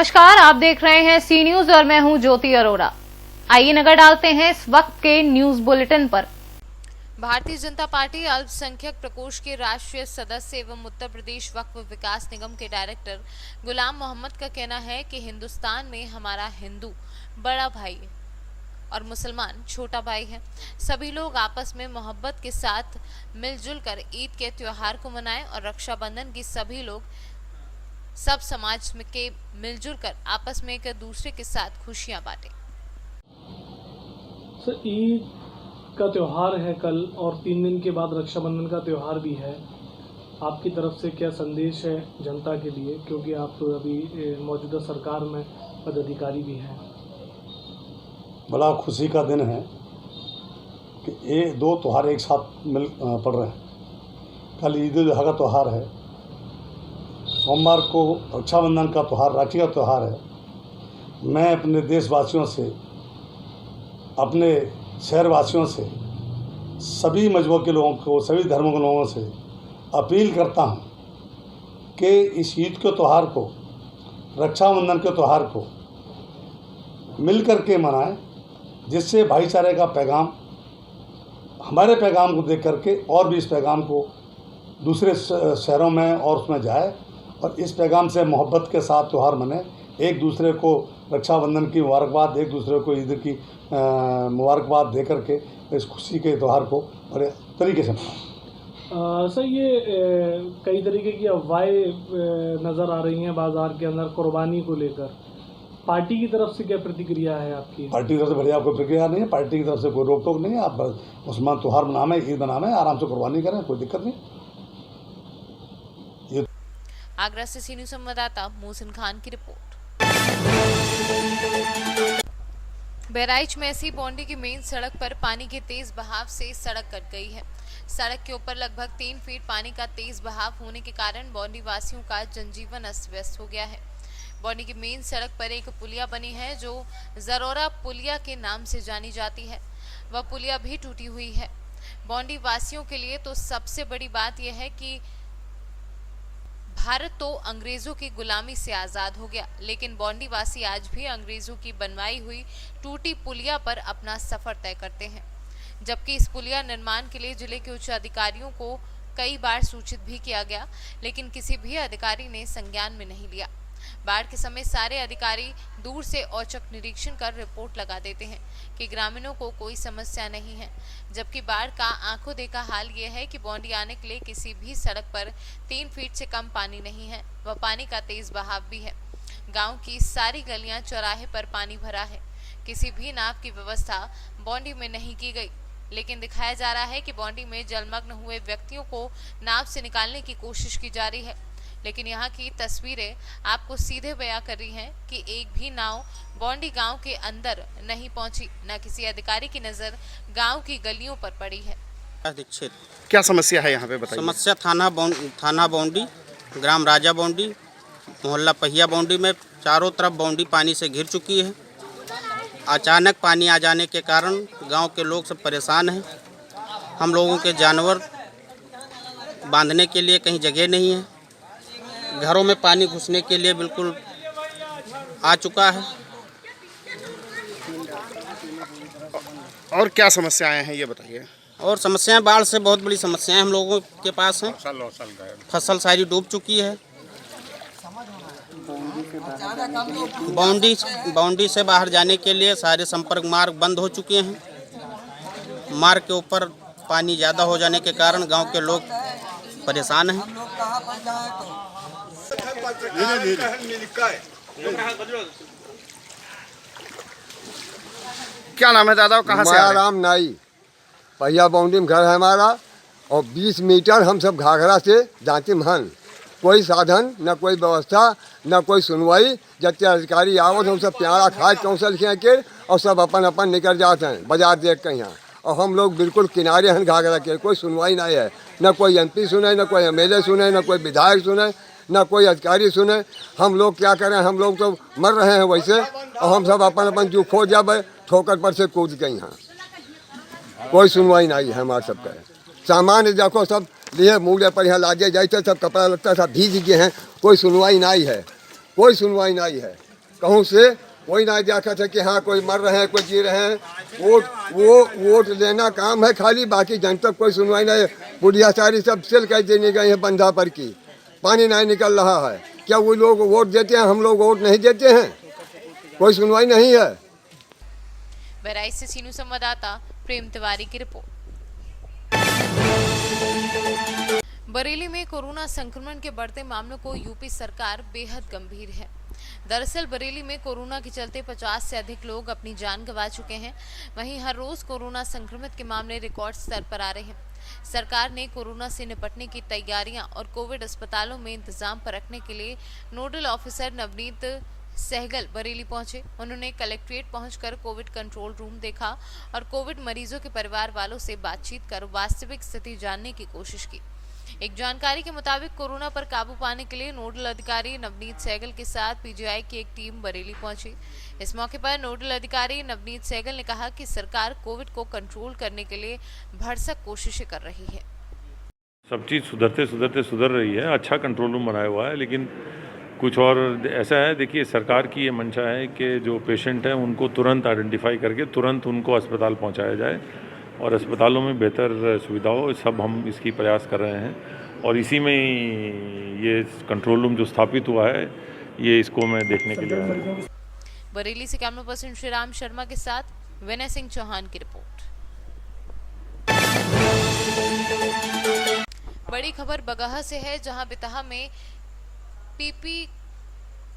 नमस्कार, आप देख रहे हैं सी न्यूज और मैं हूं ज्योति अरोड़ा। आइए नजर डालते हैं इस वक्त के न्यूज बुलेटिन पर। भारतीय जनता पार्टी अल्पसंख्यक प्रकोष्ठ के राष्ट्रीय सदस्य एवं उत्तर प्रदेश वक्फ विकास निगम के डायरेक्टर गुलाम मोहम्मद का कहना है कि हिंदुस्तान में हमारा हिंदू बड़ा भाई और मुसलमान छोटा भाई है। सभी लोग आपस में मोहब्बत के साथ मिलजुल कर ईद के त्योहार को मनाएं और रक्षाबंधन की सभी लोग सब समाज के मिलजुल कर आपस में एक दूसरे के साथ खुशियां बांटें। सर, ईद का त्यौहार है कल और 3 दिन के बाद रक्षाबंधन का त्यौहार भी है। आपकी तरफ से क्या संदेश है जनता के लिए, क्योंकि आप अभी मौजूदा सरकार में पदाधिकारी भी हैं? बड़ा खुशी का दिन है कि ये 2 त्यौहार एक साथ मिल पड़ रहे हैं। कल ईद उल अज़हा का त्यौहार है, सोमवार को रक्षाबंधन का त्यौहार, राखी का त्यौहार है। मैं अपने देशवासियों से, अपने शहरवासियों से, सभी मजहबों के लोगों को, सभी धर्मों के लोगों से अपील करता हूँ कि इस ईद के त्यौहार को, रक्षाबंधन के त्यौहार को मिल कर के मनाएं, जिससे भाईचारे का पैगाम, हमारे पैगाम को देख करके और भी इस पैगाम को दूसरे शहरों में और उसमें जाए और इस पैगाम से मोहब्बत के साथ त्यौहार मने, एक दूसरे को रक्षाबंधन की मुबारकबाद, एक दूसरे को ईद की मुबारकबाद दे करके इस खुशी के त्यौहार को बड़े तरीके से मनाएं। सर, ये कई तरीके की अफवाहें नज़र आ रही हैं बाज़ार के अंदर कुर्बानी को लेकर। पार्टी की तरफ से क्या प्रतिक्रिया है आपकी? पार्टी की तरफ से बढ़िया कोई प्रतिक्रिया नहीं है। पार्टी की तरफ से कोई रोक टोक नहीं है। आप मुसलमान त्यौहार मनाएं, ईद मनाएं, आराम से कुर्बानी करें, कोई दिक्कत नहीं। आगरा से सी न्यूज संवाददाता मोहसिन खान की रिपोर्ट। बहराइच में ऐसी बॉन्डी की मेन सड़क पर पानी के तेज बहाव से सड़क कट गई है। सड़क के ऊपर लगभग 3 फीट पानी का तेज बहाव होने के कारण बॉन्डी वासियों का जनजीवन अस्त व्यस्त हो गया है। बॉन्डी की मेन सड़क पर एक पुलिया बनी है जो जरोरा पुलिया के नाम से जानी जाती है। वह पुलिया भी टूटी हुई है। बॉन्डी वासियों के लिए तो सबसे बड़ी बात यह है कि भारत तो अंग्रेजों की गुलामी से आजाद हो गया, लेकिन बॉन्डी वासी आज भी अंग्रेजों की बनवाई हुई टूटी पुलिया पर अपना सफर तय करते हैं। जबकि इस पुलिया निर्माण के लिए जिले के उच्च अधिकारियों को कई बार सूचित भी किया गया, लेकिन किसी भी अधिकारी ने संज्ञान में नहीं लिया। बाढ़ के समय सारे अधिकारी दूर से औचक निरीक्षण कर रिपोर्ट लगा देते हैं कि ग्रामीणों को कोई समस्या नहीं है, जबकि बाढ़ का आंखों देखा हाल ये है कि बॉन्डी आने के लिए किसी भी सड़क पर 3 फीट से कम पानी नहीं है व पानी का तेज बहाव भी है। गांव की सारी गलियां, चौराहे पर पानी भरा है। किसी भी नाव की व्यवस्था बॉन्डी में नहीं की गई, लेकिन दिखाया जा रहा है कि बॉन्डी में जलमग्न हुए व्यक्तियों को नाव से निकालने की कोशिश की जा रही है। लेकिन यहाँ की तस्वीरें आपको सीधे बयां कर रही हैं कि एक भी नाव बॉन्डी गांव के अंदर नहीं पहुंची, न किसी अधिकारी की नजर गांव की गलियों पर पड़ी है। दीक्षित, क्या समस्या है यहाँ पे बताइए? समस्या थाना बॉन्डी, ग्राम राजा बॉन्डी, मोहल्ला पहिया बॉन्डी में चारों तरफ बॉन्डी पानी से घिर चुकी है। अचानक पानी आ जाने के कारण गांव के लोग सब परेशान हैं। हम लोगों के जानवर बांधने के लिए कहीं जगह नहीं है। घरों में पानी घुसने के लिए बिल्कुल आ चुका है। और क्या समस्याएं हैं ये बताइए? और समस्याएं, बाढ़ से बहुत बड़ी समस्याएं हम लोगों के पास हैं। फसल सारी डूब चुकी है। बाउंड्री से बाहर जाने के लिए सारे संपर्क मार्ग बंद हो चुके हैं। मार्ग के ऊपर पानी ज़्यादा हो जाने के कारण गांव के लोग परेशान हैं। क्या नाम है दादा, कहाँ से? राम नाई, पहिया बाउंड्री में घर है हमारा और 20 मीटर हम सब घाघरा से जाते महन। कोई साधन न कोई व्यवस्था न कोई सुनवाई। जब अधिकारी आवत हम सब प्यारा खाए कौंसल के और सब अपन अपन निकल जाते हैं बाजार देख के यहाँ। और हम लोग बिल्कुल किनारे हैं घाघरा के, कोई सुनवाई नहीं है। न कोई MP सुने, न कोई MLA सुने, न कोई विधायक सुने, न कोई अधिकारी सुने। हम लोग क्या करें, हम लोग तो मर रहे हैं वैसे। और हम सब अपन अपन जो खो जाए ठोकर पर से कूद के यहाँ। कोई सुनवाई नहीं है हमारे सबका। सामान देखो सब लिए मूल्य पर यहाँ लागे जाते, सब कपड़ा लगता सब भीग गए हैं। कोई सुनवाई नहीं है, कोई सुनवाई नहीं है। कहूँ से कोई ना देखा था कि हाँ कोई मर रहे हैं, कोई जी रहे हैं। वोट लेना काम है खाली, बाकी जनता कोई सुनवाई नहीं। बुढ़िया सारी सब सेल कर देने गए हैं बंधा पर की, पानी नहीं निकल रहा है। क्या वो लोग वोट देते हैं, हम लोग वोट नहीं देते हैं? कोई सुनवाई नहीं है। बहराइच से सीनू संवाददाता प्रेम तिवारी की रिपोर्ट। बरेली में कोरोना संक्रमण के बढ़ते मामलों को यूपी सरकार बेहद गंभीर है। दरअसल बरेली में कोरोना के चलते 50 से अधिक लोग अपनी जान गंवा चुके हैं। वहीं हर रोज कोरोना संक्रमित के मामले रिकॉर्ड स्तर पर आ रहे हैं। सरकार ने कोरोना से निपटने की तैयारियां और कोविड अस्पतालों में इंतजाम पर रखने के लिए नोडल ऑफिसर नवनीत सहगल बरेली पहुंचे। उन्होंने कलेक्ट्रेट पहुंचकर कोविड कंट्रोल रूम देखा और कोविड मरीजों के परिवार वालों से बातचीत कर वास्तविक स्थिति जानने की कोशिश की। एक जानकारी के मुताबिक कोरोना पर काबू पाने के लिए नोडल अधिकारी नवनीत सहगल के साथ पीजीआई की एक टीम बरेली पहुंची। इस मौके पर नोडल अधिकारी नवनीत सहगल ने कहा कि सरकार कोविड को कंट्रोल करने के लिए भरसक कोशिशें कर रही है। सब चीज़ सुधर रही है। अच्छा कंट्रोल रूम बनाया हुआ है, लेकिन कुछ और ऐसा है। देखिए, सरकार की ये मंशा है कि जो पेशेंट हैं उनको तुरंत आइडेंटिफाई करके तुरंत उनको अस्पताल पहुंचाया जाए और अस्पतालों में बेहतर सुविधा हो। सब हम इसकी प्रयास कर रहे हैं और इसी में ये कंट्रोल रूम जो स्थापित हुआ है, ये इसको मैं देखने के लिए आया हूं। बरेली से कैमरा पर्सन श्रीराम शर्मा के साथ विनय सिंह चौहान की रिपोर्ट। बड़ी खबर बगहा से है, जहां बितहा में पीपी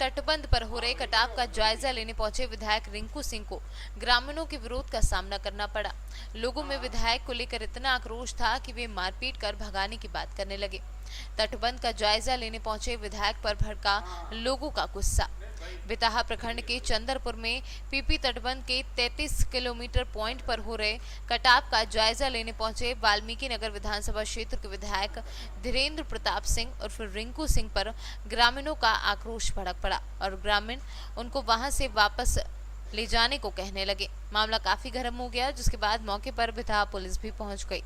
तटबंध पर हो रहे कटाव का जायजा लेने पहुंचे विधायक रिंकू सिंह को ग्रामीणों के विरोध का सामना करना पड़ा। लोगों में विधायक को लेकर इतना आक्रोश था कि वे मारपीट कर भगाने की बात करने लगे। तटबंध का जायजा लेने पहुंचे विधायक पर भड़का लोगों का गुस्सा। बिताहा प्रखंड के चंदरपुर में पीपी तटबंध के 33 किलोमीटर पॉइंट पर हो रहे कटाव का जायजा लेने पहुंचे वाल्मीकि नगर विधानसभा क्षेत्र के विधायक धीरेन्द्र प्रताप सिंह और फिर रिंकू सिंह पर ग्रामीणों का आक्रोश भड़क पड़ा और ग्रामीण उनको वहां से वापस ले जाने को कहने लगे। मामला काफी गर्म हो गया, जिसके बाद मौके पर बिताहा पुलिस भी पहुंच गई।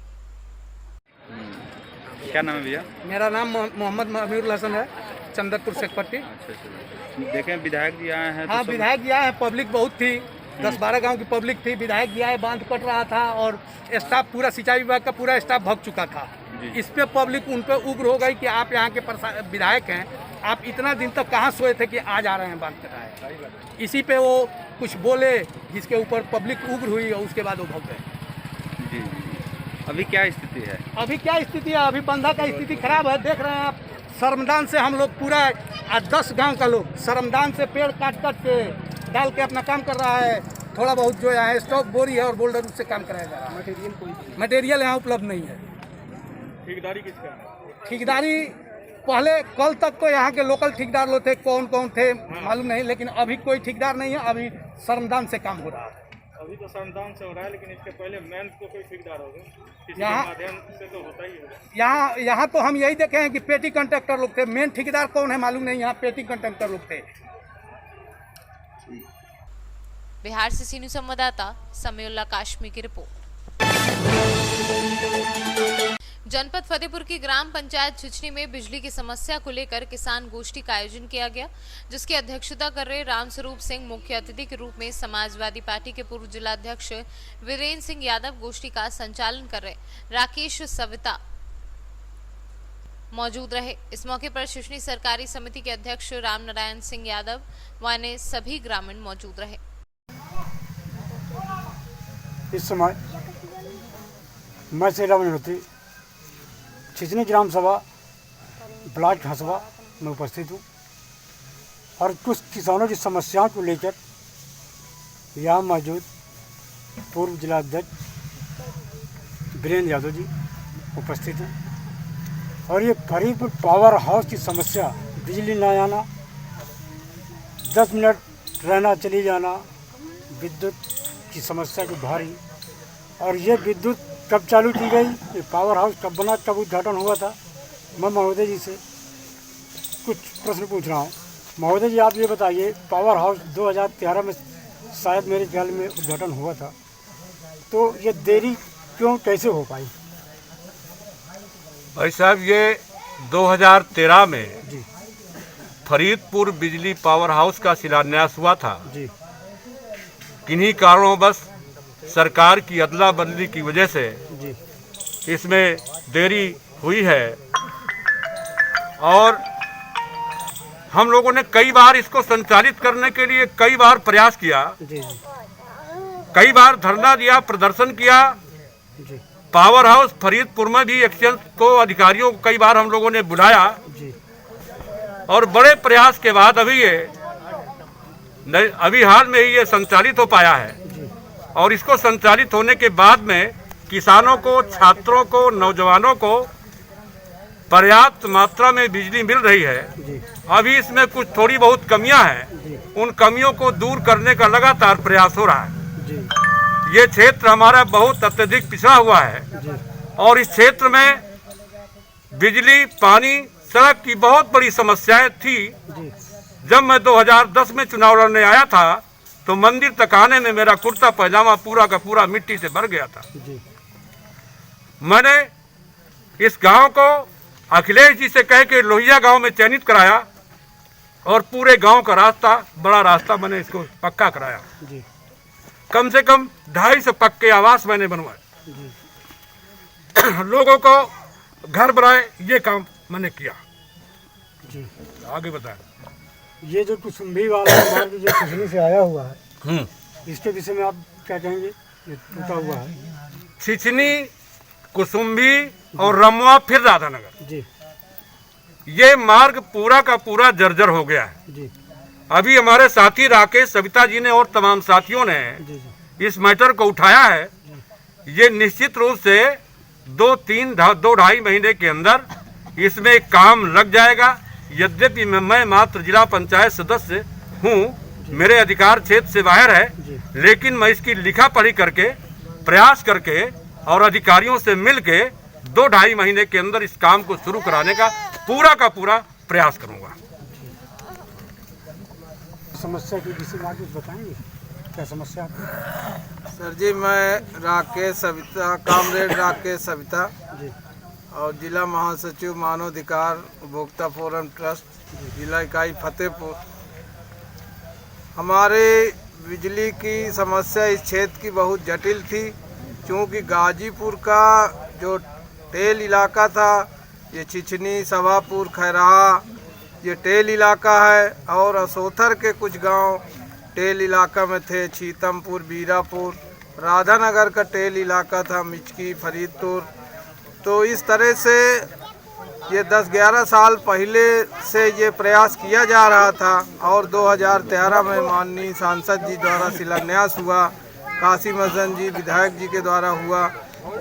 क्या नाम है भैया? मेरा नाम मोहम्मद अमीरुल हसन है, चंदरपुर शेखपट्टी। अच्छा। देखें विधायक जी आए हैं। हाँ, विधायक जी आए हैं। पब्लिक बहुत थी, 10-12 गांव की पब्लिक थी। विधायक जी आए, बांध कट रहा था और स्टाफ पूरा सिंचाई विभाग का पूरा स्टाफ भग चुका था। इस पे पब्लिक उन पे उग्र हो गई कि आप यहाँ के विधायक हैं, आप इतना दिन तक कहाँ सोए थे कि आज आ रहे हैं बांध कटाए। इसी पे वो कुछ बोले, जिसके ऊपर पब्लिक उग्र हुई और उसके बाद वो भग गए। जी। अभी क्या स्थिति है? अभी क्या स्थिति है? अभी बंधा का स्थिति खराब है। देख रहे हैं आप, शर्मदान से हम लोग पूरा 10 गांव का लोग शर्मदान से पेड़ काट के डाल के अपना काम कर रहा है। थोड़ा बहुत जो यहाँ स्टॉक बोरी है और बोल्डर उससे काम कराया जा रहा है। मटेरियल यहाँ उपलब्ध नहीं है। ठेकेदारी किसका? ठेकेदारी पहले कल तक तो यहाँ के लोकल ठेकेदार लोग थे, कौन कौन थे मालूम नहीं, लेकिन अभी कोई ठेकेदार नहीं है। अभी शर्मदान से काम हो रहा है। अभी तो शर्मदान से हो रहा है, लेकिन इसके पहले मेन को कोई ठेकेदार होगा, किसी यहाँ माध्यम से तो होता ही होगा। यहाँ तो हम यही देखे हैं कि पेटी कंट्रैक्टर लोग थे। मेन ठेकेदार कौन है मालूम नहीं, यहाँ पेटी कंट्रैक्टर लोग थे। बिहार से सीनू संवाददाता समीउल्लाह काशमी की रिपोर्ट। जनपद फतेहपुर की ग्राम पंचायत छिछनी में बिजली की समस्या को लेकर किसान गोष्ठी का आयोजन किया गया, जिसकी अध्यक्षता कर रहे रामस्वरूप सिंह मुख्य अतिथि के रूप में समाजवादी पार्टी के पूर्व जिलाध्यक्ष वीरेंद्र सिंह यादव गोष्ठी का संचालन कर रहे राकेश सविता मौजूद रहे। इस मौके पर छिछनी सरकारी समिति के अध्यक्ष राम नारायण सिंह यादव व अन्य सभी ग्रामीण मौजूद रहे। इस समय मैं श्री राम निवृत्ति छिछनी ग्राम सभा ब्लॉक हंसवा में उपस्थित हूँ और कुछ किसानों की समस्याओं को लेकर यहाँ मौजूद पूर्व जिलाध्यक्ष वीरेंद्र यादव जी उपस्थित हैं। और ये फरीदपुर पावर हाउस की समस्या, बिजली न आना, 10 मिनट रहना चली जाना, विद्युत की समस्या की भारी। और ये विद्युत कब चालू की गई, ये पावर हाउस कब बना, कब उद्घाटन हुआ था? मैं महोदय जी से कुछ प्रश्न पूछ रहा हूँ। महोदय जी, आप ये बताइए, पावर हाउस 2013 में शायद मेरे ख्याल में उद्घाटन हुआ था, तो ये देरी क्यों, कैसे हो पाई? भाई साहब, ये 2013 में जी फरीदपुर बिजली पावर हाउस का शिलान्यास हुआ था। जी। किन्हीं कारणोंवश सरकार की अदला बदली की वजह से जी। इसमें देरी हुई है और हम लोगों ने कई बार इसको संचालित करने के लिए कई बार प्रयास किया। जी। कई बार धरना दिया, प्रदर्शन किया। जी। पावर हाउस फरीदपुर में भी एक्शन को अधिकारियों को कई बार हम लोगों ने बुलाया। जी। और बड़े प्रयास के बाद अभी हाल में ही ये संचालित हो पाया है। जी। और इसको संचालित होने के बाद में किसानों को, छात्रों को, नौजवानों को पर्याप्त मात्रा में बिजली मिल रही है। जी। अभी इसमें कुछ थोड़ी बहुत कमियां हैं, उन कमियों को दूर करने का लगातार प्रयास हो रहा है। जी। ये क्षेत्र हमारा बहुत अत्यधिक पिछड़ा हुआ है। जी। और इस क्षेत्र में बिजली, पानी, सड़क की बहुत बड़ी समस्याएं थी। जी। जब मैं 2010 में चुनाव लड़ने आया था तो मंदिर तक आने में मेरा कुर्ता पैजामा पूरा का पूरा मिट्टी से भर गया था। जी। मैंने इस गांव को अखिलेश जी से कह के लोहिया गांव में चयनित कराया और पूरे गांव का रास्ता, बड़ा रास्ता मैंने इसको पक्का कराया। जी। कम से कम 250 पक्के आवास मैंने बनवाए। जी। लोगों को घर बनाए, ये काम मैंने किया। जी। आगे बताएं। ये जो कुसुम्भी वाला मार्ग जो कुसुम्भी से आया हुआ है, इसके विषय में आप क्या कहेंगे? ये टूटा हुआ है। छिछनी, कुसुम्भी और रमुआ फिर राधानगर, जी। ये मार्ग पूरा का पूरा जर्जर हो गया है। जी। अभी हमारे साथी राकेश, सविता जी ने और तमाम साथियों ने जी। जी। इस मैटर को उठाया है। ये निश्चित रूप से 2-2.5 महीने के अंदर इसमें काम लग जाएगा। यद्यपि मैं मात्र जिला पंचायत सदस्य हूँ, मेरे अधिकार क्षेत्र से बाहर है, लेकिन मैं इसकी लिखा पढ़ी करके, प्रयास करके और अधिकारियों से मिलके 2-2.5 महीने के अंदर इस काम को शुरू कराने का पूरा प्रयास करूंगा। समस्या के विषय में कुछ बताएंगे? क्या समस्या आपकी? सर जी, मैं राकेश सविता, कामरेड राकेश सविता जी। और जिला महासचिव मानवाधिकार उपभोक्ता फोरम ट्रस्ट, जिला इकाई फतेहपुर। हमारे बिजली की समस्या इस क्षेत्र की बहुत जटिल थी, क्योंकि गाजीपुर का जो टेल इलाका था, ये छिछनी, सभापुर, खैराहा, ये टेल इलाका है। और असोथर के कुछ गांव टेल इलाका में थे, छीतमपुर, बीरापुर, राधानगर का टेल इलाका था, मिचकी, फरीदपुर। तो इस तरह से ये 10-11 साल पहले से ये प्रयास किया जा रहा था और 2013 में माननीय सांसद जी द्वारा शिलान्यास हुआ, कासिम हसन जी विधायक जी के द्वारा हुआ।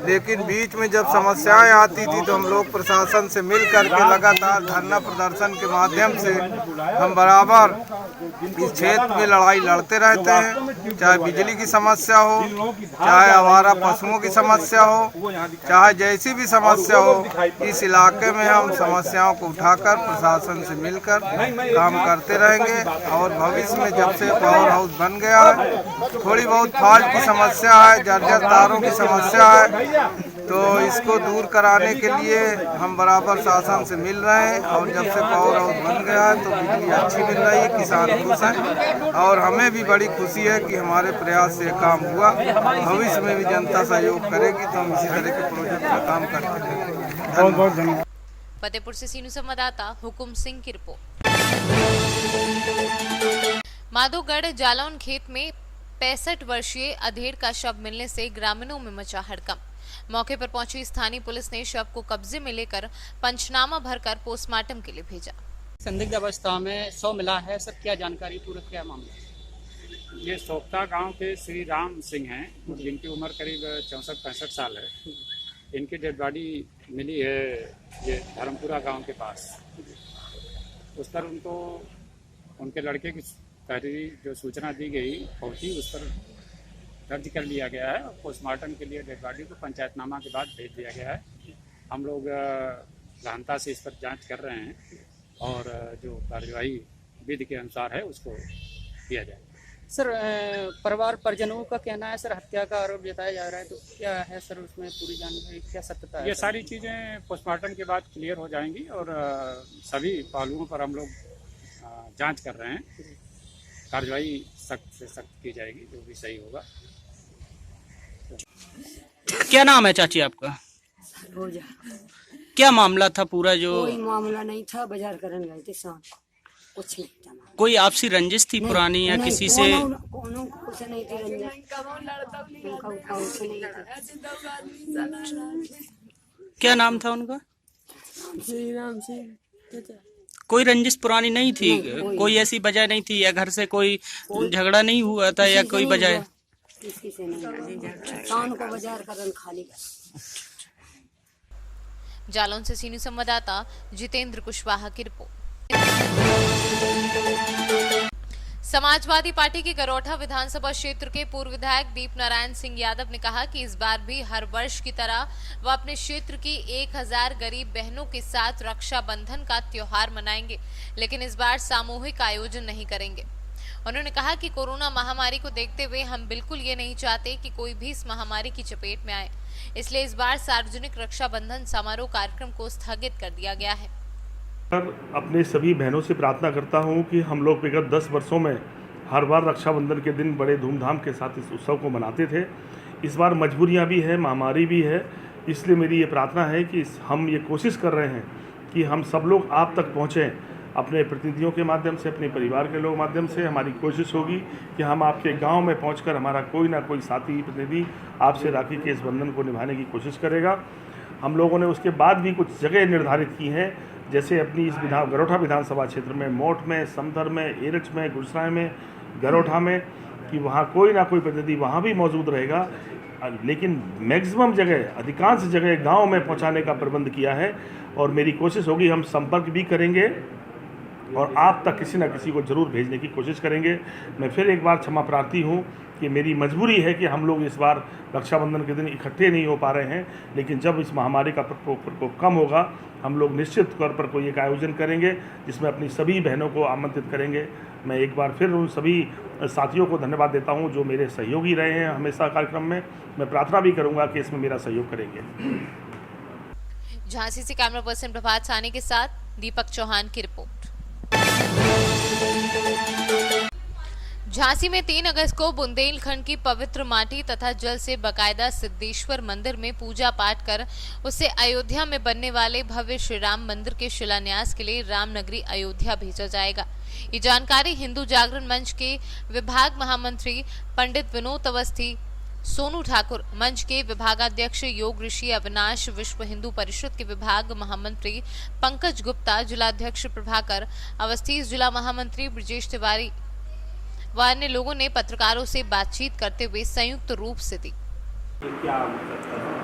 लेकिन बीच में जब समस्याएं आती थी तो हम लोग प्रशासन से मिल करके लगातार धरना प्रदर्शन के माध्यम से हम बराबर इस क्षेत्र में लड़ाई लड़ते रहते हैं। चाहे बिजली की समस्या हो, चाहे आवारा पशुओं की समस्या हो, चाहे जैसी भी समस्या हो, इस इलाके में हम समस्याओं को उठाकर प्रशासन से मिलकर काम करते रहेंगे। और भविष्य में जब से पावर हाउस बन गया है, थोड़ी बहुत फॉल्ट की समस्या है, जर्जर तारों की समस्या है, तो इसको दूर कराने के लिए हम बराबर शासन से मिल रहे हैं। और जब से पावर हाउस बन गया है तो बिजली अच्छी मिल रही है, किसान खुश हैं और हमें भी बड़ी खुशी है कि हमारे प्रयास से काम हुआ। भविष्य में भी जनता सहयोग करेगी तो हम इसी तरह के प्रोजेक्ट में काम करते रहेंगे। बहुत बहुत धन्यवाद। फतेहपुर से सीनू संवाददाता हुकुम सिंह की रिपोर्ट। माधोगढ़ जालौन खेत में 65 वर्षीय अधेड़ का शव मिलने से ग्रामीणों में मचा हड़कंप। मौके पर पहुंची स्थानीय पुलिस ने शव को कब्जे में लेकर पंचनामा भरकर पोस्टमार्टम के लिए भेजा। संदिग्ध अवस्था में शव मिला है, सर क्या जानकारी, पूरा क्या मामला? ये सोपता गांव के श्री राम सिंह हैं, जिनकी उम्र करीब 64-65 साल है। इनकी डेड बॉडी मिली है ये धर्मपुरा गांव के पास। उस पर उनको उनके लड़के की तहरीरी जो सूचना दी गई पहुंची, उस पर दर्ज कर लिया गया है और पोस्टमार्टम के लिए डेड बॉडी को पंचायतनामा के बाद भेज दिया गया है। हम लोग गहनता से इस पर जांच कर रहे हैं और जो कार्यवाही विधि के अनुसार है उसको किया जाए। सर परिवार परिजनों का कहना है सर हत्या का आरोप जताया जा रहा है, तो क्या है सर उसमें पूरी जानकारी, क्या सत्यता है? ये सारी चीज़ें पोस्टमार्टम के बाद क्लियर हो जाएंगी और सभी पहलुओं पर हम लोग जांच कर रहे हैं। कार्रवाई सख्त से सख्त की जाएगी, जो भी सही होगा। क्या नाम है चाची आपका? रोजा। क्या मामला था पूरा जो? कोई मामला नहीं था, बाजार करने गए थे शाम को, कुछ नहीं था। कोई आपसी रंजिश थी पुरानी या किसी से? कोनो कुछ नहीं थी रंजिश, क्या नाम था उनका? श्री राम सिंह। कोई रंजिश पुरानी नहीं थी? कोई ऐसी वजह नहीं थी या घर से कोई झगड़ा नहीं हुआ था या कोई वजह? किसी से नहीं, शाम को बाजार करन खाली। जालौन से सीनियर संवाददाता जितेंद्र कुशवाहा की रिपोर्ट। समाजवादी पार्टी के गरोठा विधानसभा क्षेत्र के पूर्व विधायक दीप नारायण सिंह यादव ने कहा कि इस बार भी हर वर्ष की तरह वह अपने क्षेत्र की 1000 गरीब बहनों के साथ रक्षाबंधन का त्योहार मनाएंगे, लेकिन इस बार सामूहिक आयोजन नहीं करेंगे। उन्होंने कहा कि कोरोना महामारी को देखते हुए हम बिल्कुल ये नहीं चाहते कि कोई भी इस महामारी की चपेट में आए, इसलिए इस बार सार्वजनिक रक्षाबंधन समारोह कार्यक्रम को स्थगित कर दिया गया है। अपने सभी बहनों से प्रार्थना करता हूं कि हम लोग विगत 10 वर्षों में हर बार रक्षाबंधन के दिन बड़े धूमधाम के साथ इस उत्सव को मनाते थे। इस बार मजबूरियां भी है, महामारी भी है, इसलिए मेरी ये प्रार्थना है कि हम ये कोशिश कर रहे हैं कि हम सब लोग आप तक पहुँचें, अपने प्रतिनिधियों के माध्यम से, अपने परिवार के लोग माध्यम से। हमारी कोशिश होगी कि हम आपके गांव में पहुंचकर हमारा कोई ना कोई साथी प्रतिनिधि आपसे राखी के इस बंधन को निभाने की कोशिश करेगा। हम लोगों ने उसके बाद भी कुछ जगह निर्धारित की हैं, जैसे अपनी इस गरोठा विधानसभा क्षेत्र में मोट में, समधर में, एरच में, गुरसराय में, गरोठा में, कि वहाँ कोई ना कोई प्रतिनिधि वहाँ भी मौजूद रहेगा। लेकिन मैक्सिमम जगह, अधिकांश जगह गांव में पहुंचाने का प्रबंध किया है और मेरी कोशिश होगी हम संपर्क भी करेंगे और आप तक किसी न किसी को ज़रूर भेजने की कोशिश करेंगे। मैं फिर एक बार क्षमा प्रार्थी हूँ कि मेरी मजबूरी है कि हम लोग इस बार रक्षाबंधन के दिन इकट्ठे नहीं हो पा रहे हैं, लेकिन जब इस महामारी का प्रकोप कम होगा हम लोग निश्चित तौर पर कोई एक आयोजन करेंगे जिसमें अपनी सभी बहनों को आमंत्रित करेंगे। मैं एक बार फिर उन सभी साथियों को धन्यवाद देता हूं जो मेरे सहयोगी रहे हैं हमेशा कार्यक्रम में। मैं प्रार्थना भी करूंगा कि इसमें मेरा सहयोग करेंगे। झांसी से कैमरा पर्सन प्रभात सानी के साथ दीपक चौहान की रिपोर्ट। झांसी में 3 अगस्त को बुंदेलखंड की पवित्र माटी तथा जल से बकायदा सिद्धेश्वर मंदिर में पूजा पाठ कर उसे अयोध्या में बनने वाले भव्य श्री राम मंदिर के शिलान्यास के लिए रामनगरी अयोध्या भेजा जाएगा। ये जानकारी हिंदू जागरण मंच के विभाग महामंत्री पंडित विनोद अवस्थी, सोनू ठाकुर, मंच के विभागाध्यक्ष योग ऋषि अविनाश, विश्व हिंदू परिषद के विभाग महामंत्री पंकज गुप्ता, जिलाध्यक्ष प्रभाकर अवस्थी, जिला महामंत्री ब्रजेश तिवारी व अन्य लोगों ने पत्रकारों से बातचीत करते हुए संयुक्त रूप से दी।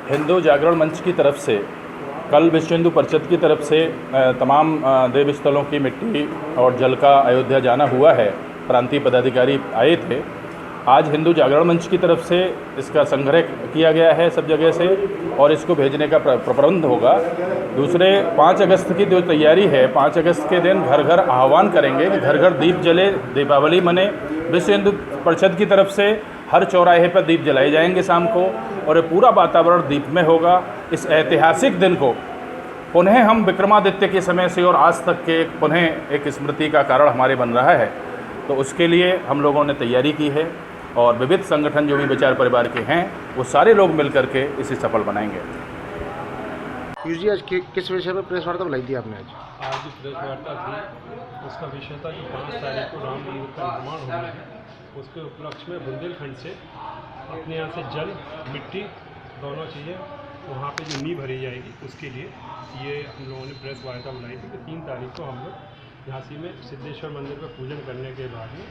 हिंदू जागरण मंच की तरफ से कल विश्व हिंदू परिषद की तरफ से तमाम देव स्थलों की मिट्टी और जल का अयोध्या जाना हुआ है। प्रांतीय पदाधिकारी आए थे। आज हिंदू जागरण मंच की तरफ से इसका संग्रह किया गया है सब जगह से और इसको भेजने का प्रबंध होगा। दूसरे 5 अगस्त की जो तैयारी है, 5 अगस्त के दिन घर घर आह्वान करेंगे कि घर घर दीप जले, दीपावली मने। विश्व हिंदू परिषद की तरफ से हर चौराहे पर दीप जलाए जाएंगे शाम को और ये पूरा वातावरण दीप में होगा। इस ऐतिहासिक दिन को पुनः हम विक्रमादित्य के समय से और आज तक के पुनः एक स्मृति का कारण हमारे बन रहा है, तो उसके लिए हम लोगों ने तैयारी की है और विविध संगठन जो भी विचार परिवार के हैं वो सारे लोग मिलकर के इसे सफल बनाएंगे। आज किस विषय पर प्रेस वार्ता बुलाई थी आपने? आज प्रेस वार्ता थी, उसका विषय था कि 5 तारीख को राम मंदिर का निर्माण होना है। उसके उपलक्ष्य में बुंदेलखंड से अपने यहाँ से जल, मिट्टी दोनों चीज़ें वहाँ पे जो नींव भरी जाएगी उसके लिए ये हम लोगों ने प्रेस वार्ता बुलाई थी कि 3 तारीख को हम लोग झांसी में सिद्धेश्वर मंदिर पर पूजन करने के बाद में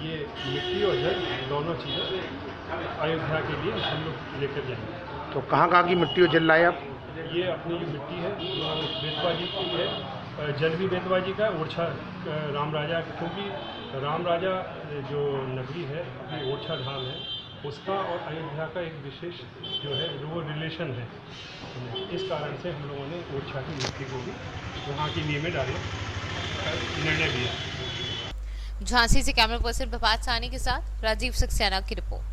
ये मिट्टी और जल दोनों चीज़ें अयोध्या के लिए हम लोग लेकर जाएंगे। तो कहाँ की मिट्टी और जल लाए आप? ये अपनी जो मिट्टी है बेतवा जी की है, जल भी बेतवा जी का, ओरछा राम राजा, क्योंकि राम राजा जो नगरी है अपनी ओरछा धाम है उसका और अयोध्या का एक विशेष जो है वो रिलेशन है। इस कारण से हम लोगों ने ओरछा की मिट्टी को भी वहाँ की नींव में डालने का निर्णय लिया। झांसी से कैमरा पर्सन प्रभात सानी के साथ राजीव सक्सेना की रिपोर्ट।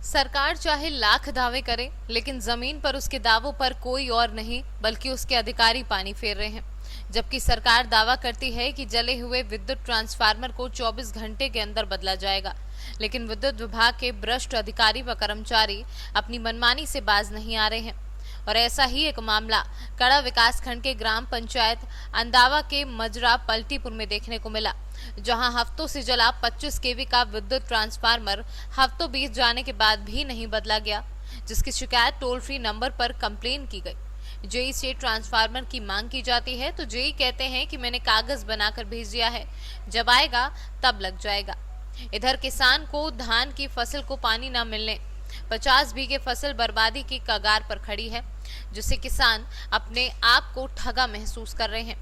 सरकार चाहे लाख दावे करे, लेकिन जमीन पर उसके दावों पर कोई और नहीं बल्कि उसके अधिकारी पानी फेर रहे हैं। जबकि सरकार दावा करती है कि जले हुए विद्युत ट्रांसफार्मर को 24 घंटे के अंदर बदला जाएगा, लेकिन विद्युत विभाग के भ्रष्ट अधिकारी व कर्मचारी अपनी मनमानी से बाज नहीं आ रहे हैं। और ऐसा ही एक मामला कड़ा विकास खंड के ग्राम पंचायत अंदावा के मजरा पलटीपुर में देखने को मिला, जहां हफ्तों से जला 25 केवी का विद्युत ट्रांसफार्मर हफ्तों बीत जाने के बाद भी नहीं बदला गया, जिसकी शिकायत टोल फ्री नंबर पर कंप्लेन की गई। जेई से ट्रांसफार्मर की मांग की जाती है तो जेई कहते हैं कि मैंने कागज बनाकर भेज दिया है, जब आएगा तब लग जाएगा। इधर किसान को धान की फसल को पानी न मिलने 50 बीघे फसल बर्बादी की कगार पर खड़ी है, जिससे किसान अपने आप को ठगा महसूस कर रहे हैं।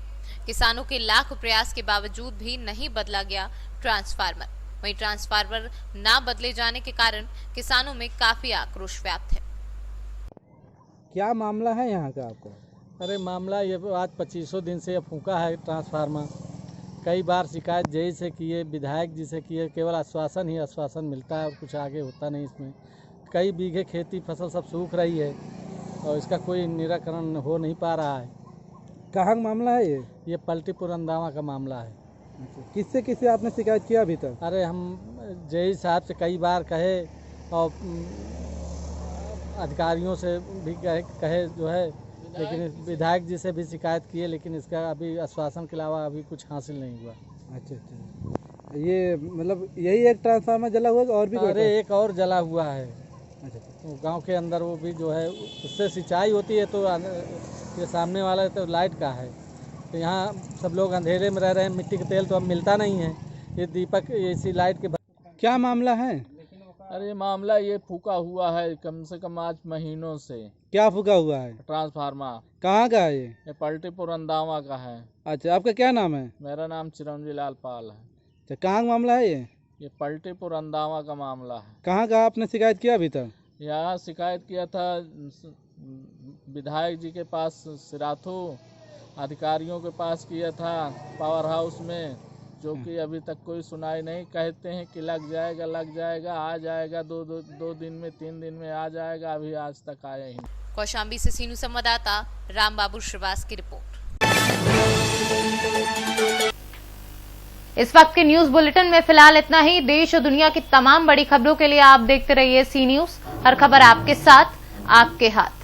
किसानों के लाख प्रयास के बावजूद भी नहीं बदला गया ट्रांसफार्मर। वहीं ट्रांसफार्मर ना बदले जाने के कारण किसानों में काफी आक्रोश व्याप्त है। क्या मामला है यहाँ का आपको? अरे मामला ये आज 2500 दिन से फूंका है ट्रांसफार्मर। कई बार शिकायत जेई से किए, विधायक जी से किए, केवल आश्वासन ही आश्वासन मिलता है और कुछ आगे होता नहीं। इसमें कई बीघे खेती फसल सब सूख रही है और इसका कोई निराकरण हो नहीं पा रहा है। कहाँ का मामला है ये पलटीपुर अंदावा का मामला है। किससे किससे आपने शिकायत किया अभी तक? अरे हम जेई साहब से कई बार कहे और अधिकारियों से भी कहे जो है, लेकिन विधायक जी से भी शिकायत किए, लेकिन इसका अभी आश्वासन के अलावा अभी कुछ हासिल नहीं हुआ। अच्छा, ये मतलब यही एक ट्रांसफार्मर जला हुआ और भी? अरे एक और जला हुआ है। अच्छा, तो गांव के अंदर वो भी जो है उससे सिंचाई होती है, तो ये सामने वाला तो लाइट का है। तो यहाँ सब लोग अंधेरे में रह रहे हैं, मिट्टी का तेल तो अब मिलता नहीं है। ये दीपक इसी लाइट के क्या मामला है? अरे मामला ये फूका हुआ है कम से कम 8 महीनों से। क्या फूका हुआ है? ट्रांसफार्मर। कहाँ का है ये? पलटीपुर अंदावा का है। अच्छा, आपका क्या नाम है? मेरा नाम चिरंजी लाल पाल है। अच्छा, कहाँ का मामला है ये पलटीपुर अंदावा का मामला है। कहाँ का आपने शिकायत किया अभी तक? यहाँ शिकायत किया था विधायक जी के पास, सिराथू अधिकारियों के पास किया था पावर हाउस में, जो कि अभी तक कोई सुनाई नहीं। कहते हैं कि लग जाएगा, आ जाएगा, दो दिन में 3 दिन में आ जाएगा, अभी आज तक आया ही नहीं। कौशाम्बी से सीनू संवाददाता राम बाबू श्रीवास की रिपोर्ट। इस वक्त के न्यूज बुलेटिन में फिलहाल इतना ही। देश और दुनिया की तमाम बड़ी खबरों के लिए आप देखते रहिए सी न्यूज। हर खबर आपके साथ, आपके हाथ।